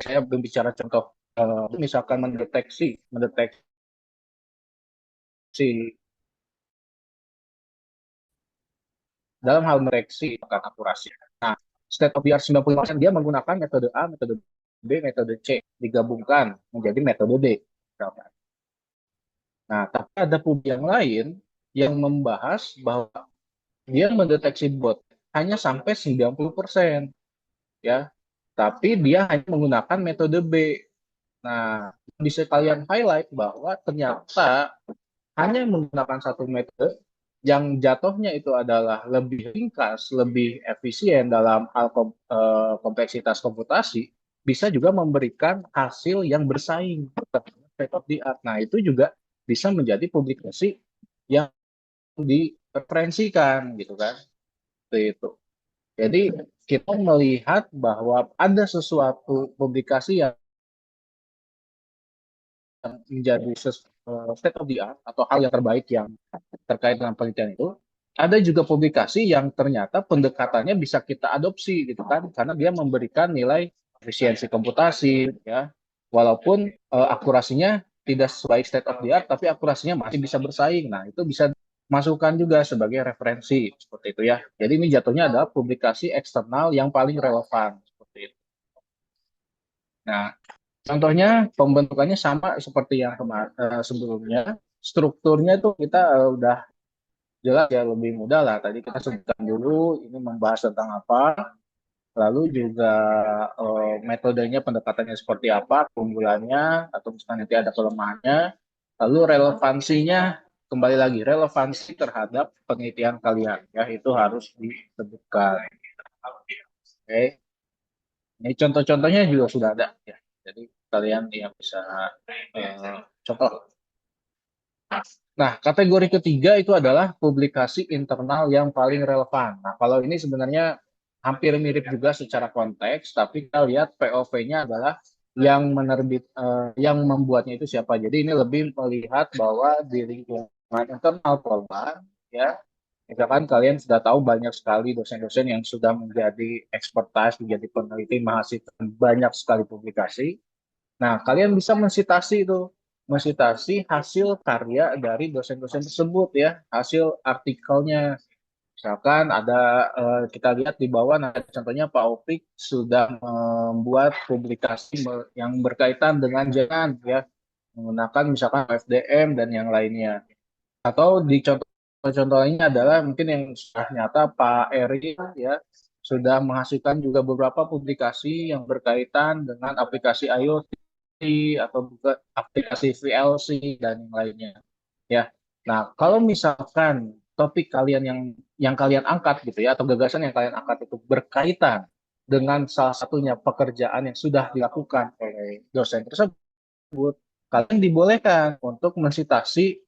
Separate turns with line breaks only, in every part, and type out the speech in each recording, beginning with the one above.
saya berbicara contoh, misalkan mendeteksi dalam hal mendeteksi akan akurasi. Nah, state of the art 90% dia menggunakan metode A, metode B, metode C digabungkan menjadi metode D. Nah, tapi ada publik yang lain yang membahas bahwa dia mendeteksi bot hanya sampai 90%, ya. Tapi dia hanya menggunakan metode B. Nah, bisa kalian highlight bahwa ternyata hanya menggunakan satu metode yang jatuhnya itu adalah lebih ringkas, lebih efisien dalam hal kompleksitas komputasi, bisa juga memberikan hasil yang bersaing state of the art. Nah, itu juga bisa menjadi publikasi yang direferensikan gitu kan. Seperti itu. Jadi kita melihat bahwa ada sesuatu publikasi yang menjadi state of the art atau hal yang terbaik yang terkait dengan penelitian itu, ada juga publikasi yang ternyata pendekatannya bisa kita adopsi gitu kan, karena dia memberikan nilai efisiensi komputasi ya, walaupun akurasinya tidak sebaik state of the art, tapi akurasinya masih bisa bersaing. Nah, itu bisa masukkan juga sebagai referensi seperti itu ya. Jadi ini jatuhnya adalah publikasi eksternal yang paling relevan seperti itu. Nah, contohnya pembentukannya sama seperti yang sebelumnya. Strukturnya itu kita udah jelas ya, lebih mudah lah. Tadi kita sebutkan dulu ini membahas tentang apa, lalu juga metodenya pendekatannya seperti apa, keunggulannya atau misalnya nanti ada kelemahannya, lalu relevansinya kembali lagi relevansi terhadap penelitian kalian ya itu harus disebutkan. Oke, ini contoh-contohnya juga sudah ada ya. Jadi kalian yang bisa contoh. Nah, kategori ketiga itu adalah publikasi internal yang paling relevan. Nah, kalau ini sebenarnya hampir mirip juga secara konteks, tapi kita lihat POV-nya adalah yang membuatnya itu siapa. Jadi ini lebih melihat bahwa di lingkungan internal Polban, ya, misalkan kalian sudah tahu banyak sekali dosen-dosen yang sudah menjadi expertise, menjadi peneliti, menghasilkan banyak sekali publikasi. Nah, kalian bisa mensitasi itu, mensitasi hasil karya dari dosen-dosen tersebut ya, hasil artikelnya. Misalkan ada kita lihat di bawah, nah contohnya Pak Opik sudah membuat publikasi yang berkaitan dengan jangan ya, menggunakan misalkan FDM dan yang lainnya. Atau di contoh lainnya adalah mungkin yang sudah nyata Pak Eri ya sudah menghasilkan juga beberapa publikasi yang berkaitan dengan aplikasi IoT atau juga aplikasi VLC dan yang lainnya ya. Nah, kalau misalkan topik kalian yang kalian angkat gitu ya atau gagasan yang kalian angkat itu berkaitan dengan salah satunya pekerjaan yang sudah dilakukan oleh dosen tersebut, kalian dibolehkan untuk mensitasi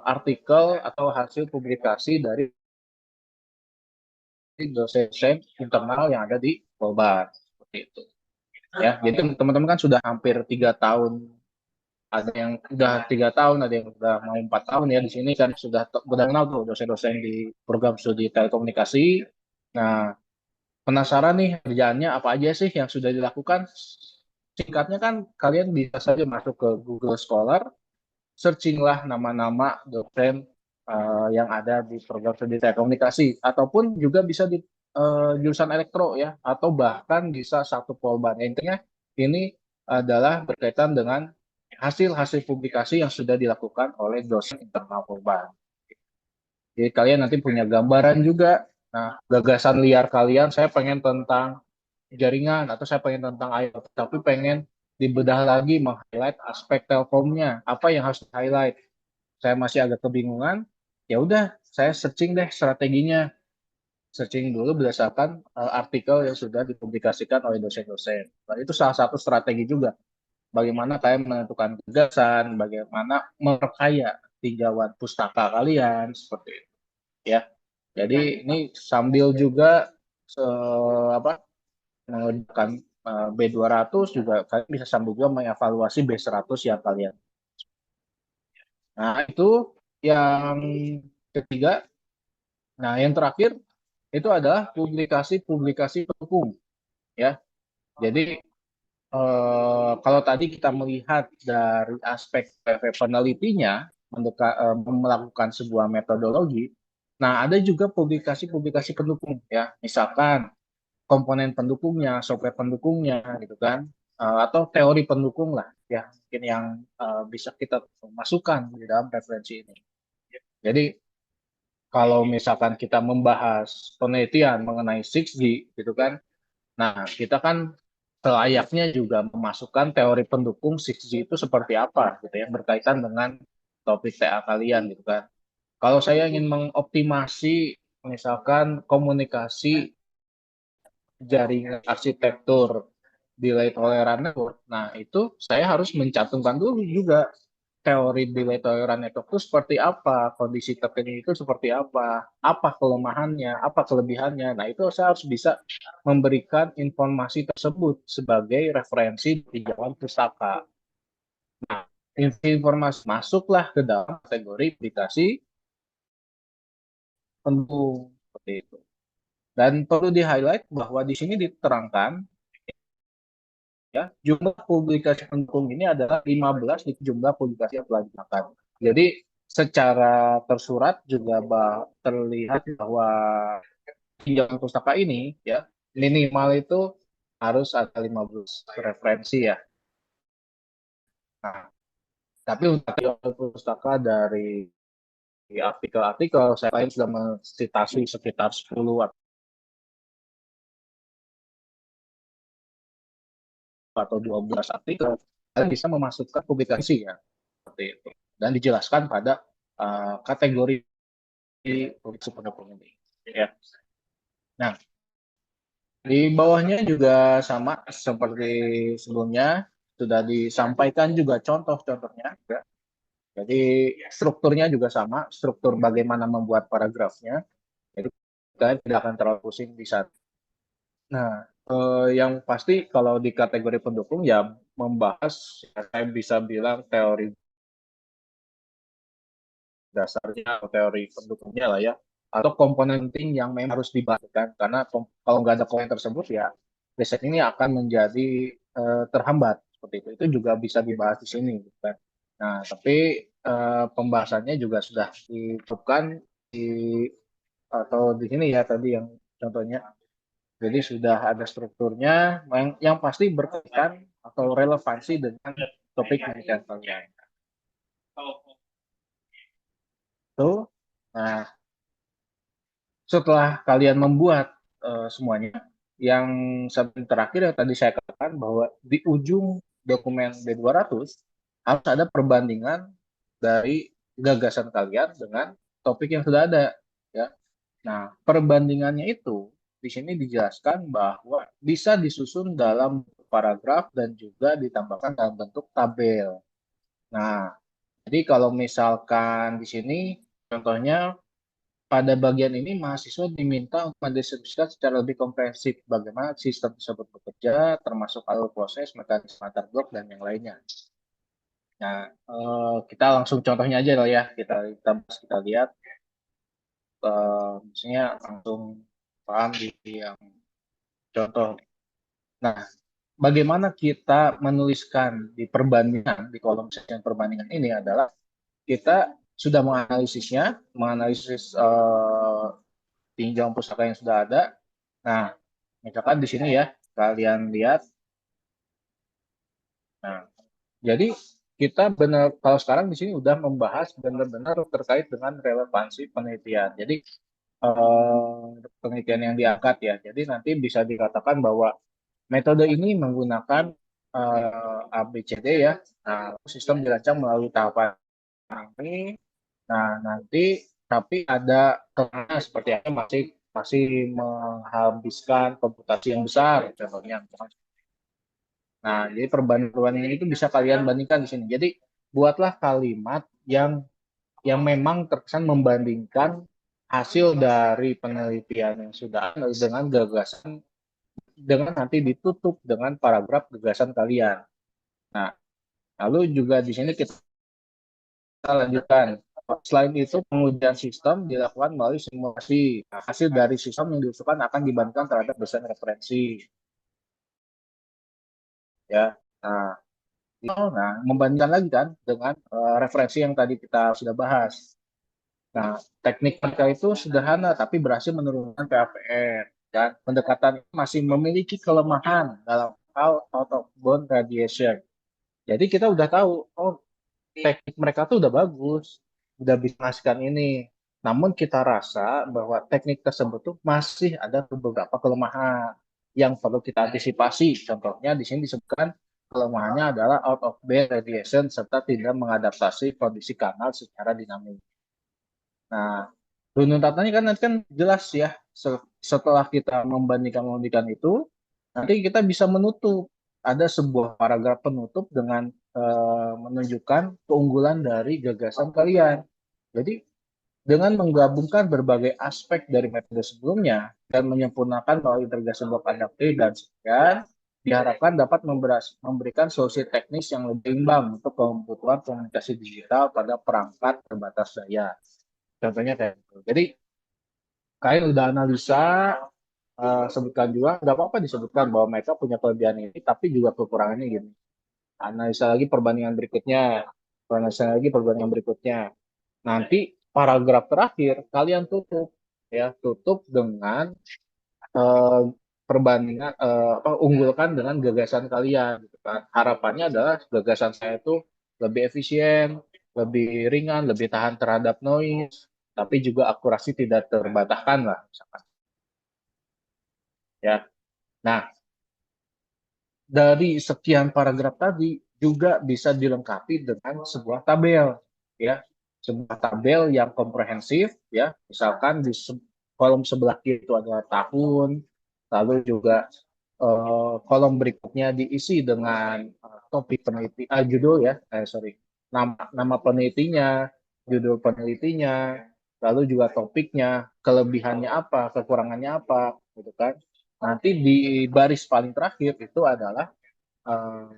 artikel atau hasil publikasi dari dosen internal yang ada di Polbar seperti itu ya. Jadi teman-teman kan sudah hampir 3 tahun, ada yang udah 3 tahun, ada yang udah mau 4 tahun ya di sini kan sudah udah kenal tuh dosen-dosen di program studi telekomunikasi. Nah, penasaran nih kerjaannya apa aja sih yang sudah dilakukan? Singkatnya kan kalian bisa saja masuk ke Google Scholar, searchinglah nama-nama dosen yang ada di program studi telekomunikasi, ataupun juga bisa di jurusan elektro ya, atau bahkan bisa satu polban. Intinya ini adalah berkaitan dengan hasil-hasil publikasi yang sudah dilakukan oleh dosen internal polban. Jadi kalian nanti punya gambaran juga. Nah, gagasan liar kalian, saya pengen tentang jaringan atau saya pengen tentang IoT, tapi pengen dibedah lagi meng-highlight aspek telkomnya. Apa yang harus di-highlight? Saya masih agak kebingungan. Ya udah, saya searching deh strateginya. Searching dulu berdasarkan artikel yang sudah dipublikasikan oleh dosen-dosen. Nah, itu salah satu strategi juga. Bagaimana kalian menentukan gagasan, bagaimana memperkaya tinjauan pustaka kalian, seperti itu. Ya, jadi ini sambil juga apa mengerjakan B200 juga kalian bisa sambil juga mengevaluasi B100 yang kalian. Nah, itu yang ketiga. Nah, yang terakhir itu adalah publikasi-publikasi pendukung ya. Jadi kalau tadi kita melihat dari aspek penelitinya melakukan sebuah metodologi, nah ada juga publikasi-publikasi pendukung ya, misalkan komponen pendukungnya, software pendukungnya, gitu kan, atau teori pendukung lah ya, mungkin yang bisa kita masukkan di dalam referensi ini. Jadi kalau misalkan kita membahas penelitian mengenai 6G, gitu kan, nah kita kan selayaknya juga memasukkan teori pendukung 6G itu seperti apa, gitu ya, berkaitan dengan topik TA kalian, gitu kan. Kalau saya ingin mengoptimasi misalkan komunikasi jaringan arsitektur delay tolerant network. Nah, itu saya harus mencantumkan dulu juga teori delay tolerant network itu seperti apa, kondisi terkini itu seperti apa kelemahannya, apa kelebihannya. Nah, itu saya harus bisa memberikan informasi tersebut sebagai referensi di dalam pustaka. Nah, informasi masuklah ke dalam kategori aplikasi pendukung seperti itu. Dan perlu di-highlight bahwa di sini diterangkan ya, jumlah publikasi pendukung ini adalah 15 di jumlah publikasi yang telah digunakan. Jadi secara tersurat juga terlihat bahwa pinjaman pustaka ini ya minimal itu harus ada 15 referensi ya. Nah, tapi untuk pustaka dari artikel-artikel saya lain sudah mensitasi sekitar 10 atau 12 artikel, kalian bisa memasukkan publikasi ya seperti itu dan dijelaskan pada kategori publikasi pendukung ini ya. Nah, di bawahnya juga sama seperti sebelumnya sudah disampaikan juga contoh-contohnya ya. Jadi strukturnya juga sama, struktur bagaimana membuat paragrafnya. Jadi kalian tidak akan terlalu pusing di saat. Nah, yang pasti kalau di kategori pendukung ya membahas, ya, saya bisa bilang teori dasarnya atau teori pendukungnya lah ya, atau komponen penting yang memang harus dibahas kan, karena kalau nggak ada komponen tersebut ya riset ini akan menjadi terhambat seperti itu. Itu juga bisa dibahas di sini, gitu kan. Nah, tapi pembahasannya juga sudah ditentukan di atau di sini ya tadi yang contohnya. Jadi sudah ada strukturnya yang pasti berkaitan atau relevansi dengan topik penelitian kalian. Tuh. Nah, setelah kalian membuat semuanya, yang terakhir yang tadi saya katakan bahwa di ujung dokumen B200 harus ada perbandingan dari gagasan kalian dengan topik yang sudah ada, ya. Nah, perbandingannya itu di sini dijelaskan bahwa bisa disusun dalam paragraf dan juga ditambahkan dalam bentuk tabel. Nah, jadi kalau misalkan di sini contohnya pada bagian ini mahasiswa diminta untuk mendeskripsikan secara lebih komprehensif bagaimana sistem tersebut bekerja, termasuk alur proses, mekanisme antar blok, dan yang lainnya. Nah, kita langsung contohnya aja lah ya, kita lihat, misalnya langsung paham di yang contoh. Nah, bagaimana kita menuliskan di perbandingan, di kolom section perbandingan ini adalah kita sudah menganalisis pinjam pustaka yang sudah ada. Nah, misalkan di sini ya, kalian lihat. Nah, jadi kita benar kalau sekarang di sini udah membahas benar-benar terkait dengan relevansi penelitian. Jadi penelitian yang diangkat ya. Jadi nanti bisa dikatakan bahwa metode ini menggunakan ABCD ya. Nah, sistem dirancang melalui tahapan ini. Nah, nanti tapi ada kelemahan seperti apa masih masih menghabiskan komputasi yang besar contohnya. Nah, jadi perbandingan itu bisa kalian bandingkan di sini. Jadi buatlah kalimat yang memang terkesan membandingkan hasil dari penelitian yang sudah ada dengan gagasan dengan nanti ditutup dengan paragraf gagasan kalian. Nah, lalu juga di sini kita lanjutkan. Selain itu, pengujian sistem dilakukan melalui simulasi. Nah, hasil dari sistem yang diusulkan akan dibandingkan terhadap dosen referensi. ya. Nah, membandingkan lagi kan dengan referensi yang tadi kita sudah bahas. Nah, teknik mereka itu sederhana tapi berhasil menurunkan PAPR dan pendekatan ini masih memiliki kelemahan dalam hal out of band radiation. Jadi kita udah tahu, oh teknik mereka tuh udah bagus, udah bisa menghasilkan ini. Namun kita rasa bahwa teknik tersebut tuh masih ada beberapa kelemahan yang perlu kita antisipasi. Contohnya di sini disebutkan kelemahannya adalah out of band radiation serta tidak mengadaptasi kondisi kanal secara dinamis. Nah, runtutannya kan nanti kan jelas ya. Setelah kita membandingkan itu, nanti kita bisa menutup. Ada sebuah paragraf penutup dengan menunjukkan keunggulan dari gagasan kalian. Jadi, dengan menggabungkan berbagai aspek dari metode sebelumnya dan menyempurnakan melalui integrasi blok adaptif dan sekian, diharapkan dapat memberikan solusi teknis yang lebih imbang untuk kebutuhan komunikasi digital pada perangkat terbatas daya. Contohnya kayak gitu. Jadi kalian udah analisa, sebutkan juga, nggak apa-apa disebutkan bahwa mereka punya kelebihan ini, tapi juga kekurangannya gini. Analisa lagi perbandingan berikutnya, analisa lagi perbandingan berikutnya. Nanti paragraf terakhir kalian tutup, ya tutup dengan eh, perbandingan apa, unggulkan dengan gagasan kalian. Gitu kan. Harapannya adalah gagasan saya itu lebih efisien, lebih ringan, lebih tahan terhadap noise, tapi juga akurasi tidak terbataskan lah, misalkan. Ya, nah dari sekian paragraf tadi juga bisa dilengkapi dengan sebuah tabel, ya, sebuah tabel yang komprehensif, ya, misalkan di kolom sebelah kiri itu adalah tahun, lalu juga kolom berikutnya diisi dengan topik peneliti, judul ya, sorry, nama penelitinya, judul penelitinya, lalu juga topiknya, kelebihannya apa, kekurangannya apa, gitu kan. Nanti di baris paling terakhir itu adalah eh,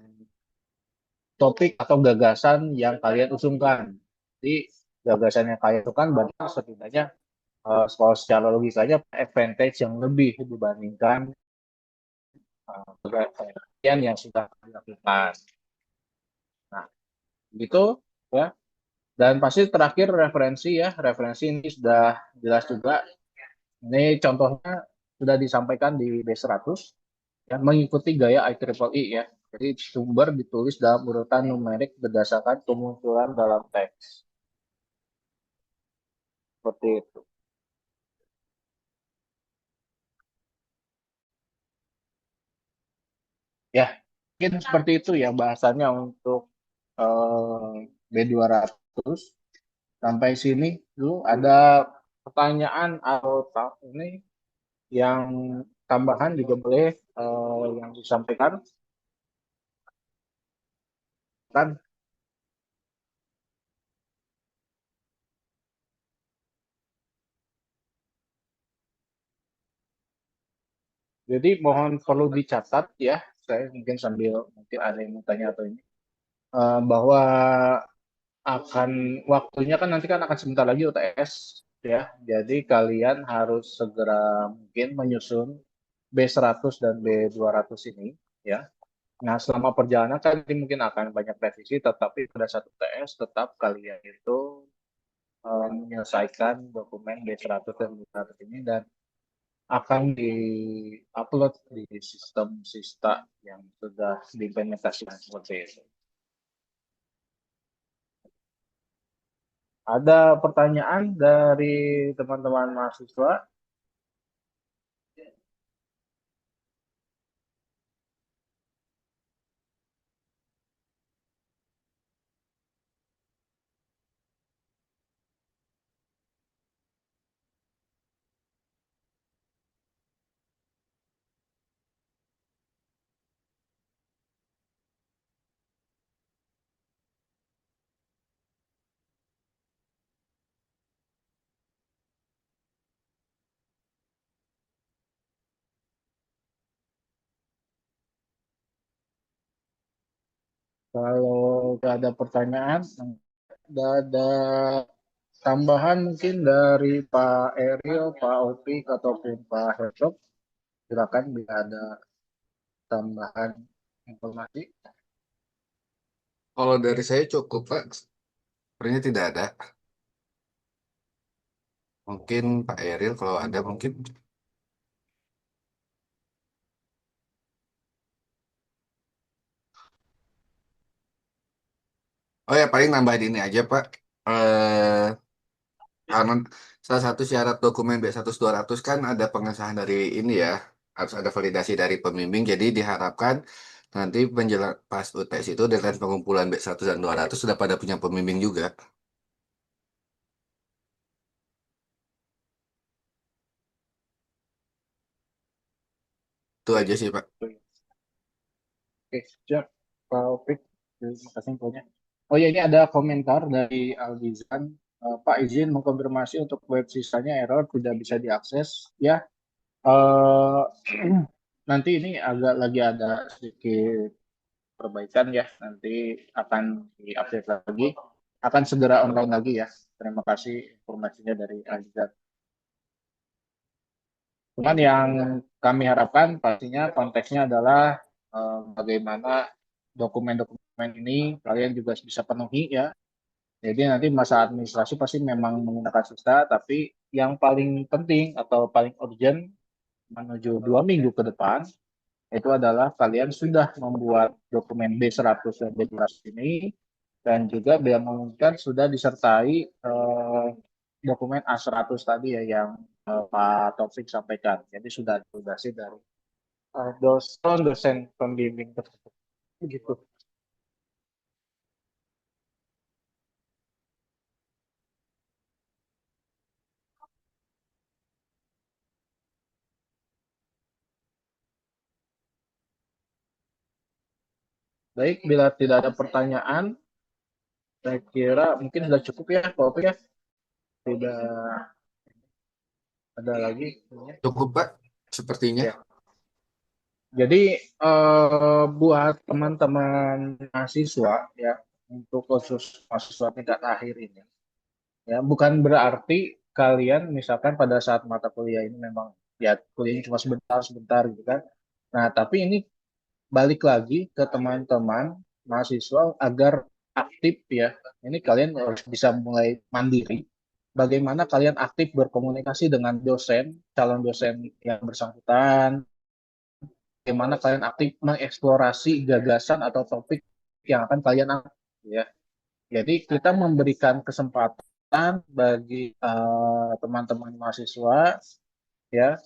topik atau gagasan yang kalian usungkan. Jadi gagasan yang kalian usungkan berarti setidaknya kalau secara logikanya advantage yang lebih dibandingkan gagasan yang sudah dilakukan. Nah, gitu ya. Dan pasti terakhir referensi ya, referensi ini sudah jelas juga. Ini contohnya sudah disampaikan di B100 ya, mengikuti gaya IEEE ya. Jadi sumber ditulis dalam urutan numerik berdasarkan kemunculan dalam teks. Seperti itu. Ya, mungkin seperti itu ya bahasannya untuk B200. Sampai sini dulu ada pertanyaan atau ini yang tambahan juga boleh yang disampaikan kan. Jadi mohon perlu dicatat ya, saya mungkin sambil mungkin ada yang mau tanya atau ini bahwa akan waktunya kan nanti kan akan sebentar lagi UTS ya. Jadi kalian harus segera mungkin menyusun B100 dan B200 ini ya. Nah, selama perjalanan kan ini mungkin akan banyak revisi, tetapi pada satu UTS tetap kalian itu menyelesaikan dokumen B100 dan B200 ini dan akan di-upload di sistem Sista yang sudah diimplementasikan seperti itu. Ada pertanyaan dari teman-teman mahasiswa? Kalau tidak ada pertanyaan, tidak ada tambahan mungkin dari Pak Eril, Pak Opik, ataupun Pak Hersok, silakan bila ada tambahan. informasi?
Kalau dari saya cukup, Pak. Sepertinya tidak ada. Mungkin Pak Eril kalau ada mungkin. Oh ya, paling nambahin ini aja, Pak. Karena salah satu syarat dokumen B11200 kan ada pengesahan dari ini ya, harus ada validasi dari pembimbing. Jadi diharapkan nanti pas UTS itu dengan pengumpulan B100 dan 200 sudah pada punya pembimbing juga. Itu aja sih, Pak.
Oke, siap. Pak Opik, terima kasih infonya. Oh ya, ini ada komentar dari Aldizan. Pak izin mengkonfirmasi untuk web sisanya error tidak bisa diakses. Ya, eh, nanti ini agak lagi ada sedikit perbaikan ya. Nanti akan diupdate lagi. Akan segera online lagi ya. Terima kasih informasinya dari Aldizan. Cuman yang kami harapkan pastinya konteksnya adalah bagaimana dokumen-dokumen ini kalian juga bisa penuhi ya. Jadi nanti masa administrasi pasti memang menggunakan Sista, tapi yang paling penting atau paling urgent menuju 2 minggu ke depan itu adalah kalian sudah membuat dokumen B100 dan B200 ini dan juga bila memungkinkan sudah disertai dokumen A100 tadi ya yang Pak Taufik sampaikan. Jadi sudah sih dari dosen pembimbing tersebut. Gitu. Baik, bila tidak ada pertanyaan, saya kira mungkin sudah cukup ya, Pak Taufik ya. Tidak ada lagi.
Cukup, Pak, sepertinya.
Ya. Jadi buat teman-teman mahasiswa ya untuk khusus mahasiswa tingkat akhir ini ya bukan berarti kalian misalkan pada saat mata kuliah ini memang ya kuliahnya cuma sebentar gitu kan. Nah, tapi ini balik lagi ke teman-teman mahasiswa agar aktif ya. Ini kalian harus bisa mulai mandiri. Bagaimana kalian aktif berkomunikasi dengan dosen, calon dosen yang bersangkutan, bagaimana kalian aktif mengeksplorasi gagasan atau topik yang akan kalian angkat ya. Jadi kita memberikan kesempatan bagi teman-teman mahasiswa ya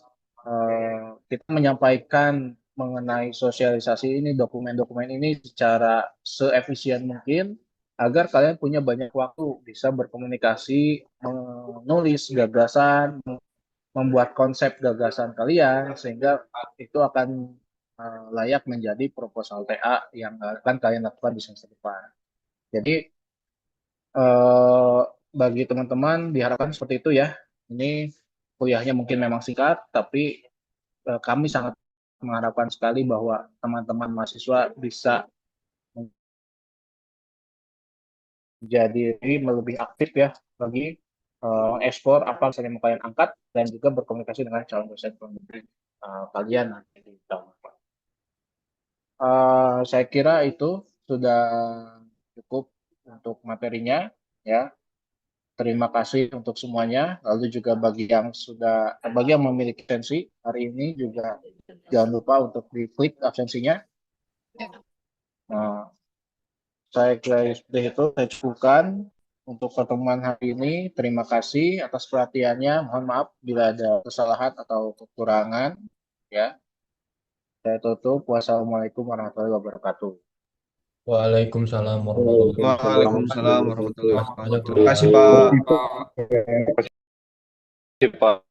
kita menyampaikan mengenai sosialisasi ini dokumen-dokumen ini secara seefisien mungkin agar kalian punya banyak waktu bisa berkomunikasi, menulis gagasan, membuat konsep gagasan kalian sehingga itu akan layak menjadi proposal TA yang akan kalian lakukan di semester depan. Jadi eh, bagi teman-teman diharapkan seperti itu ya. Ini kuliahnya mungkin memang singkat, tapi kami sangat mengharapkan sekali bahwa teman-teman mahasiswa bisa menjadi lebih aktif ya bagi ekspor apa saja yang mau kalian angkat dan juga berkomunikasi dengan calon dosen pembimbing kalian nanti di tahun depan. Saya kira itu sudah cukup untuk materinya ya. Terima kasih untuk semuanya. Lalu juga bagi yang memiliki tensi hari ini juga jangan lupa untuk diklik absensinya. Nah, saya kira seperti itu saya cukupkan untuk pertemuan hari ini. Terima kasih atas perhatiannya. Mohon maaf bila ada kesalahan atau kekurangan. Ya, saya tutup. Wassalamualaikum warahmatullahi wabarakatuh.
Waalaikumsalam warahmatullahi wabarakatuh.
Waalaikumsalam warahmatullahi
Mas, banyak
wabarakatuh.
terima
Terima kasih,
kasih.
Pak.
Terima kasih, Pak.